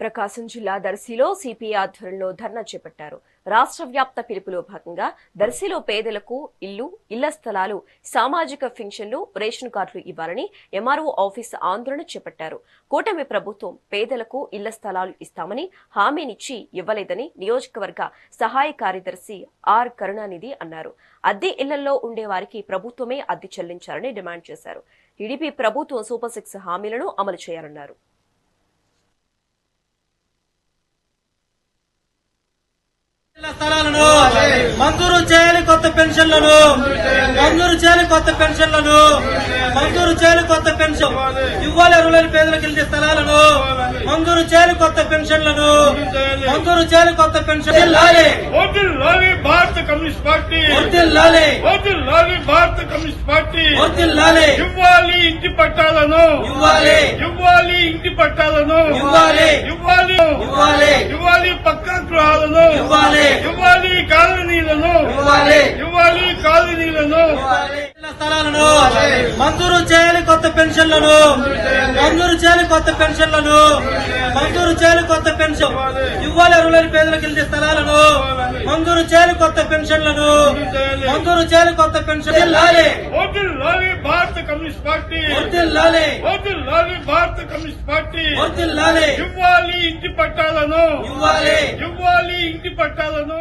ప్రకాశం జిల్లా దర్శిలో సిపిఐ ఆధ్వర్యంలో ధర్నా చేపట్టారు. రాష్ట్ర వ్యాప్త పిలుపులో భాగంగా దర్శిలో పేదలకు ఇళ్ల స్థలాలు, సామాజిక పెన్షన్లు, రేషన్ కార్డులు ఇవ్వాలని ఎంఆర్ఓ ఆఫీస్ ఆందోళన చేపట్టారు. కూటమి ప్రభుత్వం పేదలకు ఇళ్ల స్థలాలు ఇస్తామని హామీనిచ్చి ఇవ్వలేదని నియోజకవర్గ సహాయ కార్యదర్శి ఆర్ కరుణానిధి అన్నారు. అద్దె ఇళ్లలో ఉండే వారికి ప్రభుత్వమే అద్దె చెల్లించాలని డిమాండ్ చేశారు. టీడీపీ ప్రభుత్వం సూపర్ 6 హామీలను అమలు చేయాలన్నారు. స్థలాలను మంజూరు చేయాలి, కొత్త పెన్షన్లను మంజూరు చేయాలి, కొత్త పెన్షన్లను మంజూరు చేయాలి, కొత్త పెన్షన్ ఇవ్వాలి, అర్హులైన పేదలకు ఇళ్ల స్థలాలను మంజూరు చేయాలి, కొత్త పెన్షన్లను మంజూరు చేయాలి, కొత్త పెన్షన్ భారత కమ్యూనిస్ట్ పార్టీ భారత కమ్యూనిస్ట్ పార్టీ ఇవ్వాలి, ఇంటి పట్టాలను ఇవ్వాలి, ఇంటి పట్టాలను ఇవ్వాలి, పక్కా గృహాలను ఇవ్వాలి, కాలనీలను స్థలాలను మంజూరు చేయాలి, కొత్త పెన్షన్లను మంజూరు చేయాలి, కొత్త పెన్షన్లను మంజూరు చేయాలి, కొత్త పెన్షన్ ఇవ్వాలి, అర్హులైన పేదలకు ఇళ్ల స్థలాలను మంజూరు చేయాలి, కొత్త పెన్షన్లను మంజూరు చేయాలి, కొత్త పెన్షన్ భారత కమ్యూనిస్ట్ పార్టీ భారత కమ్యూనిస్ట్ పార్టీ ఇవ్వాలి, ఇంటి పట్టాలను ఇవ్వాలి, ఇంటి పట్టాలను